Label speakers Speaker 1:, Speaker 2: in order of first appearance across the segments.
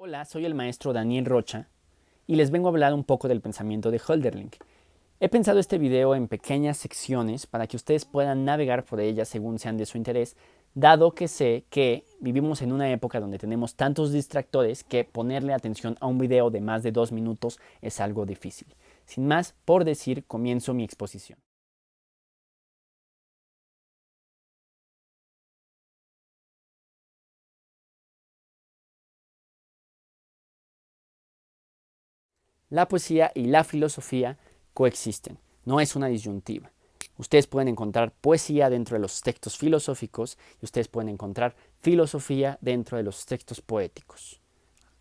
Speaker 1: Hola, soy el maestro Daniel Rocha y les vengo a hablar un poco del pensamiento de Hölderlin. He pensado este video en pequeñas secciones para que ustedes puedan navegar por ellas según sean de su interés, dado que sé que vivimos en una época donde tenemos tantos distractores que ponerle atención a un video de más de 2 minutos es algo difícil. Sin más por decir, comienzo mi exposición. La poesía y la filosofía coexisten, no es una disyuntiva. Ustedes pueden encontrar poesía dentro de los textos filosóficos y ustedes pueden encontrar filosofía dentro de los textos poéticos.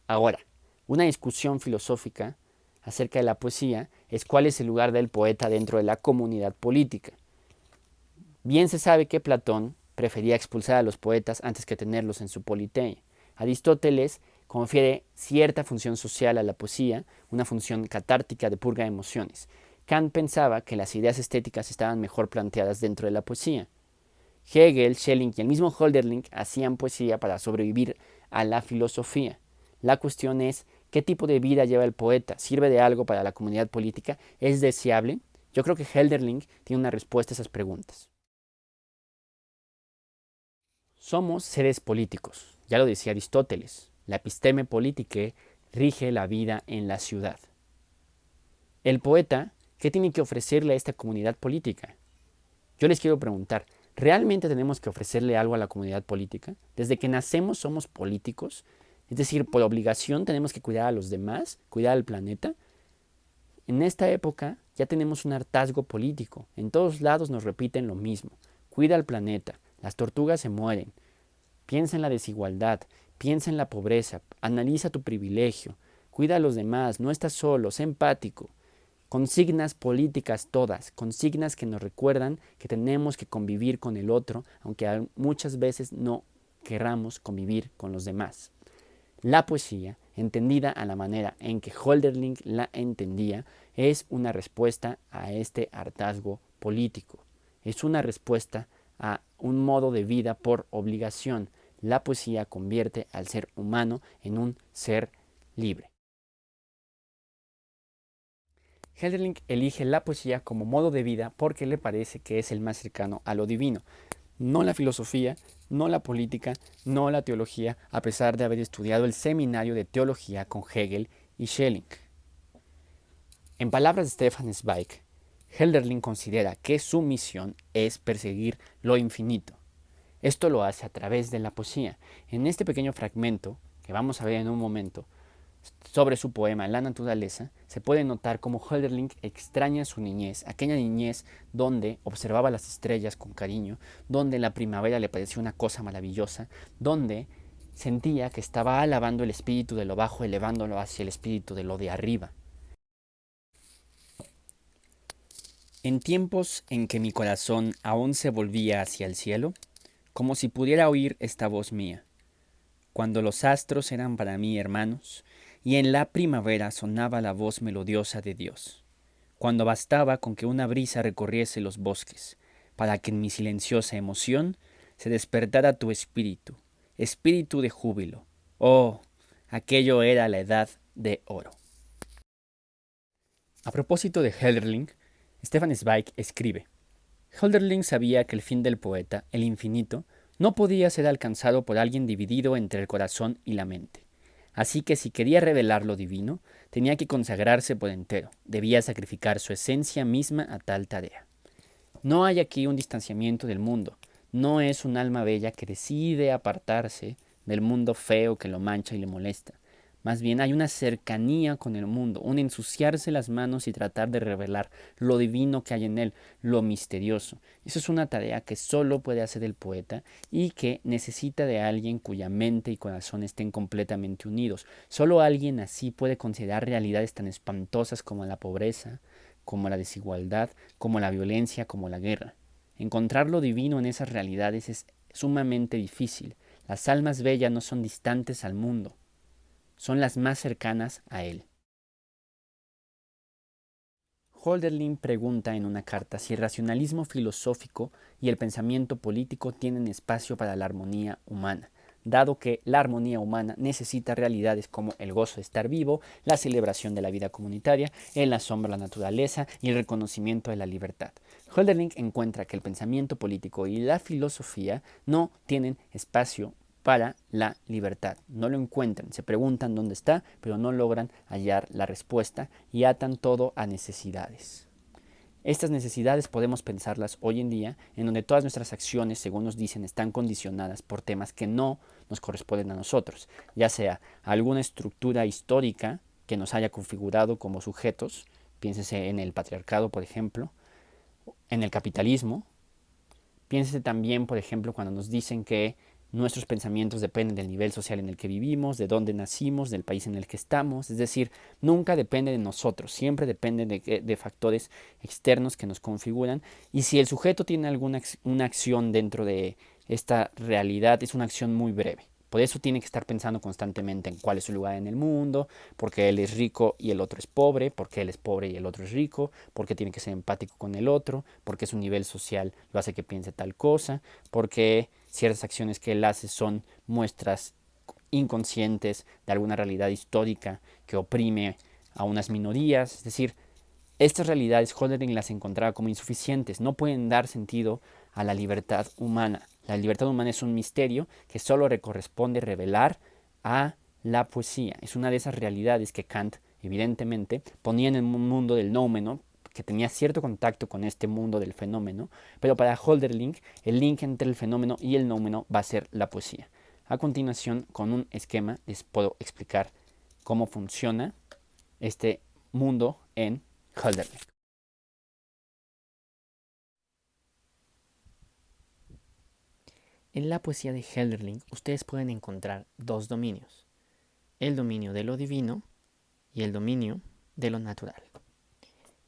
Speaker 1: Ahora, una discusión filosófica acerca de la poesía es cuál es el lugar del poeta dentro de la comunidad política. Bien se sabe que Platón prefería expulsar a los poetas antes que tenerlos en su politeia. Aristóteles confiere cierta función social a la poesía, una función catártica de purga de emociones. Kant pensaba que las ideas estéticas estaban mejor planteadas dentro de la poesía. Hegel, Schelling y el mismo Hölderlin hacían poesía para sobrevivir a la filosofía. La cuestión es, ¿qué tipo de vida lleva el poeta? ¿Sirve de algo para la comunidad política? ¿Es deseable? Yo creo que Hölderlin tiene una respuesta a esas preguntas. Somos seres políticos, ya lo decía Aristóteles. La episteme politicae rige la vida en la ciudad. El poeta, ¿qué tiene que ofrecerle a esta comunidad política? Yo les quiero preguntar, ¿realmente tenemos que ofrecerle algo a la comunidad política? Desde que nacemos somos políticos, es decir, por obligación tenemos que cuidar a los demás, cuidar al planeta. En esta época ya tenemos un hartazgo político, en todos lados nos repiten lo mismo, cuida al planeta, las tortugas se mueren, piensa en la desigualdad, piensa en la pobreza, analiza tu privilegio, cuida a los demás, no estás solo, sé empático. Consignas políticas todas, consignas que nos recuerdan que tenemos que convivir con el otro, aunque muchas veces no querramos convivir con los demás. La poesía, entendida a la manera en que Hölderlin la entendía, es una respuesta a este hartazgo político. Es una respuesta a un modo de vida por obligación. La poesía convierte al ser humano en un ser libre. Hölderlin elige la poesía como modo de vida porque le parece que es el más cercano a lo divino. No la filosofía, no la política, no la teología, a pesar de haber estudiado el seminario de teología con Hegel y Schelling. En palabras de Stefan Zweig, Hölderlin considera que su misión es perseguir lo infinito. Esto lo hace a través de la poesía. En este pequeño fragmento, que vamos a ver en un momento, sobre su poema La naturaleza, se puede notar cómo Hölderlin extraña su niñez, aquella niñez donde observaba las estrellas con cariño, donde la primavera le parecía una cosa maravillosa, donde sentía que estaba alabando el espíritu de lo bajo, elevándolo hacia el espíritu de lo de arriba. En tiempos en que mi corazón aún se volvía hacia el cielo, como si pudiera oír esta voz mía, cuando los astros eran para mí hermanos, y en la primavera sonaba la voz melodiosa de Dios, cuando bastaba con que una brisa recorriese los bosques, para que en mi silenciosa emoción se despertara tu espíritu, espíritu de júbilo. Oh, aquello era la edad de oro. A propósito de Hölderlin, Stefan Zweig escribe: Hölderlin sabía que el fin del poeta, el infinito, no podía ser alcanzado por alguien dividido entre el corazón y la mente. Así que si quería revelar lo divino, tenía que consagrarse por entero, debía sacrificar su esencia misma a tal tarea. No hay aquí un distanciamiento del mundo, no es un alma bella que decide apartarse del mundo feo que lo mancha y le molesta. Más bien hay una cercanía con el mundo, un ensuciarse las manos y tratar de revelar lo divino que hay en él, lo misterioso. Eso es una tarea que solo puede hacer el poeta y que necesita de alguien cuya mente y corazón estén completamente unidos. Solo alguien así puede considerar realidades tan espantosas como la pobreza, como la desigualdad, como la violencia, como la guerra. Encontrar lo divino en esas realidades es sumamente difícil. Las almas bellas no son distantes al mundo, son las más cercanas a él. Hölderlin pregunta en una carta si el racionalismo filosófico y el pensamiento político tienen espacio para la armonía humana. dado que la armonía humana necesita realidades como el gozo de estar vivo, la celebración de la vida comunitaria, el asombro a la naturaleza y el reconocimiento de la libertad. Hölderlin encuentra que el pensamiento político y la filosofía no tienen espacio para la libertad. No lo encuentran, se preguntan dónde está, pero no logran hallar la respuesta y atan todo a necesidades. Estas necesidades podemos pensarlas hoy en día, en donde todas nuestras acciones, según nos dicen, están condicionadas por temas que no nos corresponden a nosotros, ya sea alguna estructura histórica que nos haya configurado como sujetos, piénsese en el patriarcado, por ejemplo, en el capitalismo, piénsese también, por ejemplo, cuando nos dicen que nuestros pensamientos dependen del nivel social en el que vivimos, de dónde nacimos, del país en el que estamos. Es decir, nunca depende de nosotros, siempre depende de factores externos que nos configuran. Y si el sujeto tiene una acción dentro de esta realidad, es una acción muy breve. Por eso tiene que estar pensando constantemente en cuál es su lugar en el mundo, porque él es rico y el otro es pobre, porque él es pobre y el otro es rico, porque tiene que ser empático con el otro, porque su nivel social lo hace que piense tal cosa, porque ciertas acciones que él hace son muestras inconscientes de alguna realidad histórica que oprime a unas minorías. Es decir, estas realidades Hölderlin las encontraba como insuficientes, no pueden dar sentido a la libertad humana. La libertad humana es un misterio que solo le corresponde revelar a la poesía. Es una de esas realidades que Kant, evidentemente, ponía en el mundo del noumeno, que tenía cierto contacto con este mundo del fenómeno, pero para Hölderlin el link entre el fenómeno y el noumeno va a ser la poesía. A continuación, con un esquema, les puedo explicar cómo funciona este mundo en Hölderlin. En la poesía de Hölderlin ustedes pueden encontrar dos dominios, el dominio de lo divino y el dominio de lo natural,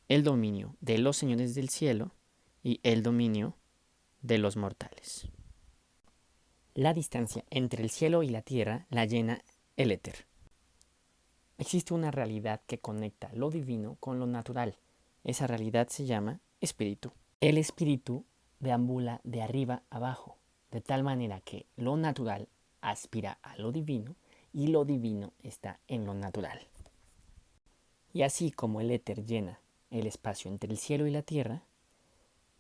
Speaker 1: el dominio de los señores del cielo y el dominio de los mortales. La distancia entre el cielo y la tierra la llena el éter. Existe una realidad que conecta lo divino con lo natural. Esa realidad se llama espíritu. El espíritu deambula de arriba abajo, de tal manera que lo natural aspira a lo divino y lo divino está en lo natural. Y así como el éter llena el espacio entre el cielo y la tierra,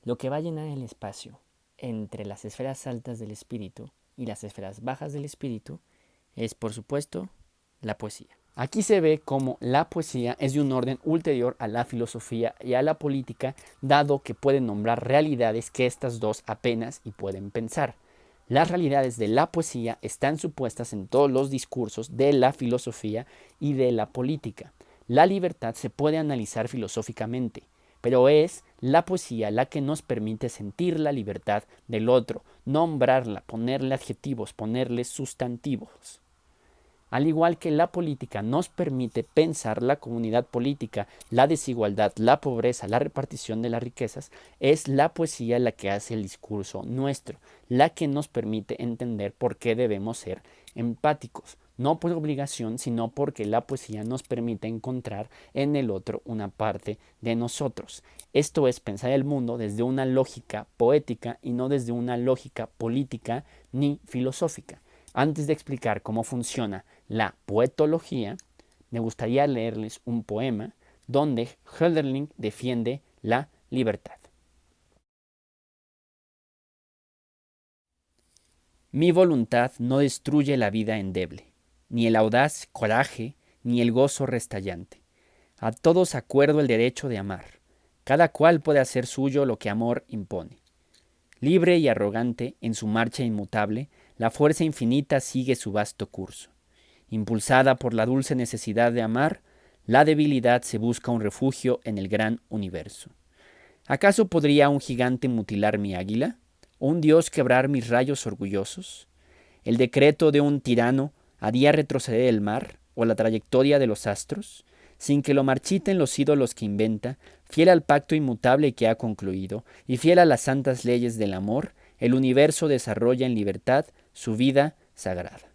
Speaker 1: lo que va a llenar el espacio entre las esferas altas del espíritu y las esferas bajas del espíritu es, por supuesto, la poesía. Aquí se ve cómo la poesía es de un orden ulterior a la filosofía y a la política, dado que pueden nombrar realidades que estas dos apenas y pueden pensar. Las realidades de la poesía están supuestas en todos los discursos de la filosofía y de la política. La libertad se puede analizar filosóficamente, pero es la poesía la que nos permite sentir la libertad del otro, nombrarla, ponerle adjetivos, ponerle sustantivos. Al igual que la política nos permite pensar la comunidad política, la desigualdad, la pobreza, la repartición de las riquezas, es la poesía la que hace el discurso nuestro, la que nos permite entender por qué debemos ser empáticos, no por obligación, sino porque la poesía nos permite encontrar en el otro una parte de nosotros. Esto es pensar el mundo desde una lógica poética y no desde una lógica política ni filosófica. Antes de explicar cómo funciona la poetología, me gustaría leerles un poema donde Hölderlin defiende la libertad. Mi voluntad no destruye la vida endeble, ni el audaz coraje, ni el gozo restallante. A todos acuerdo el derecho de amar. Cada cual puede hacer suyo lo que amor impone. Libre y arrogante, en su marcha inmutable, la fuerza infinita sigue su vasto curso. Impulsada por la dulce necesidad de amar, la debilidad se busca un refugio en el gran universo. ¿Acaso podría un gigante mutilar mi águila? ¿O un dios quebrar mis rayos orgullosos? ¿El decreto de un tirano haría retroceder el mar o la trayectoria de los astros? Sin que lo marchiten los ídolos que inventa, fiel al pacto inmutable que ha concluido y fiel a las santas leyes del amor, el universo desarrolla en libertad su vida sagrada.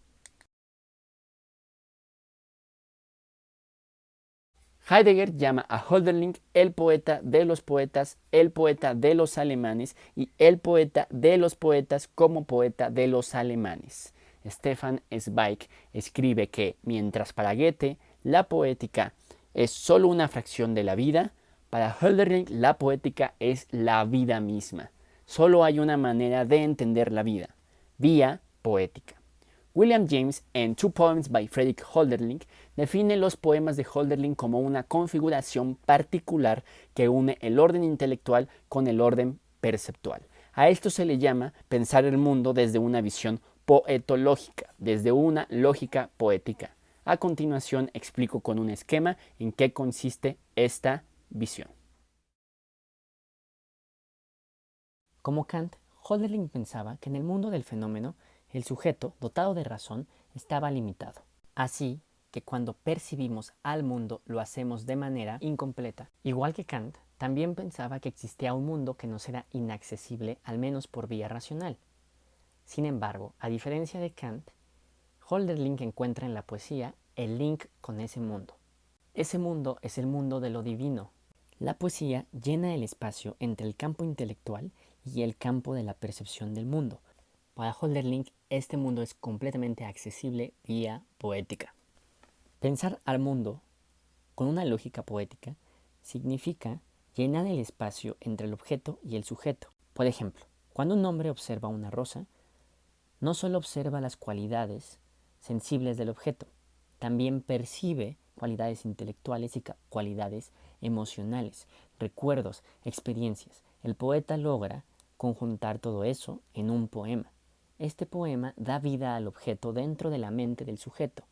Speaker 1: Heidegger llama a Hölderlin el poeta de los poetas, el poeta de los alemanes y el poeta de los poetas como poeta de los alemanes. Stefan Zweig escribe que, mientras para Goethe la poética es solo una fracción de la vida, para Hölderlin la poética es la vida misma. Solo hay una manera de entender la vida, vía poética. William James, en Two Poems by Frederick Hölderlin, define los poemas de Hölderlin como una configuración particular que une el orden intelectual con el orden perceptual. A esto se le llama pensar el mundo desde una visión poetológica, desde una lógica poética. A continuación explico con un esquema en qué consiste esta visión. Como Kant, Hölderlin pensaba que en el mundo del fenómeno el sujeto, dotado de razón, estaba limitado. Así que cuando percibimos al mundo lo hacemos de manera incompleta. Igual que Kant, también pensaba que existía un mundo que nos era inaccesible, al menos por vía racional. Sin embargo, a diferencia de Kant, Hölderlin encuentra en la poesía el link con ese mundo. Ese mundo es el mundo de lo divino. La poesía llena el espacio entre el campo intelectual y el campo de la percepción del mundo. Para Hölderlin, este mundo es completamente accesible vía poética. Pensar al mundo con una lógica poética significa llenar el espacio entre el objeto y el sujeto. Por ejemplo, cuando un hombre observa una rosa, no solo observa las cualidades sensibles del objeto, también percibe cualidades intelectuales y cualidades emocionales, recuerdos, experiencias. El poeta logra conjuntar todo eso en un poema. Este poema da vida al objeto dentro de la mente del sujeto.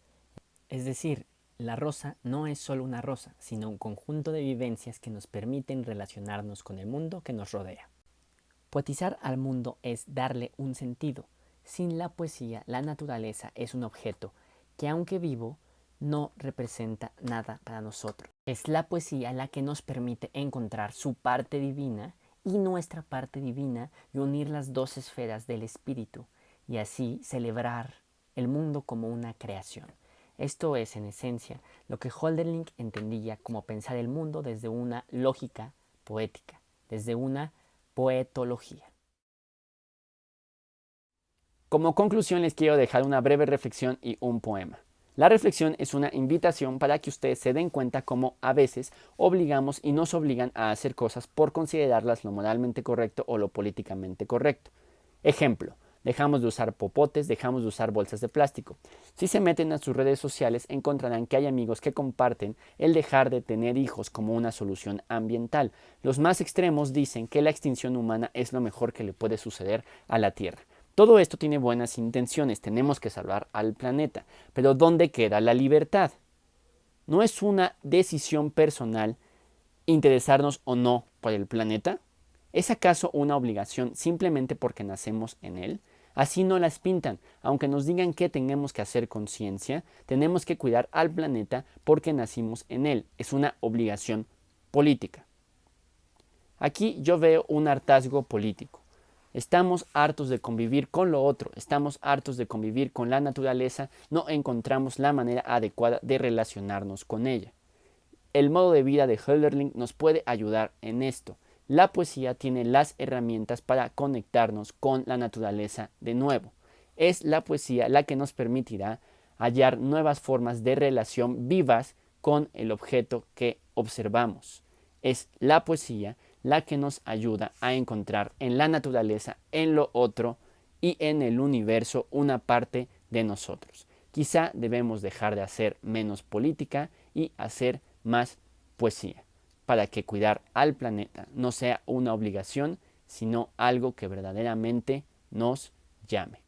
Speaker 1: Es decir, la rosa no es solo una rosa, sino un conjunto de vivencias que nos permiten relacionarnos con el mundo que nos rodea. Poetizar al mundo es darle un sentido. Sin la poesía, la naturaleza es un objeto que, aunque vivo, no representa nada para nosotros. Es la poesía la que nos permite encontrar su parte divina y nuestra parte divina y unir las dos esferas del espíritu y así celebrar el mundo como una creación. Esto es, en esencia, lo que Hölderlin entendía como pensar el mundo desde una lógica poética, desde una poetología. Como conclusión les quiero dejar una breve reflexión y un poema. La reflexión es una invitación para que ustedes se den cuenta cómo a veces obligamos y nos obligan a hacer cosas por considerarlas lo moralmente correcto o lo políticamente correcto. Ejemplo, dejamos de usar popotes, dejamos de usar bolsas de plástico. Si se meten a sus redes sociales encontrarán que hay amigos que comparten el dejar de tener hijos como una solución ambiental. Los más extremos dicen que la extinción humana es lo mejor que le puede suceder a la Tierra. Todo esto tiene buenas intenciones, tenemos que salvar al planeta, pero ¿dónde queda la libertad? ¿No es una decisión personal interesarnos o no por el planeta? ¿Es acaso una obligación simplemente porque nacemos en él? Así no las pintan, aunque nos digan que tenemos que hacer conciencia, tenemos que cuidar al planeta porque nacimos en él, es una obligación política. Aquí yo veo un hartazgo político. Estamos hartos de convivir con lo otro, estamos hartos de convivir con la naturaleza, no encontramos la manera adecuada de relacionarnos con ella. El modo de vida de Hölderlin nos puede ayudar en esto. La poesía tiene las herramientas para conectarnos con la naturaleza de nuevo. Es la poesía la que nos permitirá hallar nuevas formas de relación vivas con el objeto que observamos. Es la poesía la que nos ayuda a encontrar en la naturaleza, en lo otro y en el universo una parte de nosotros. Quizá debemos dejar de hacer menos política y hacer más poesía, para que cuidar al planeta no sea una obligación, sino algo que verdaderamente nos llame.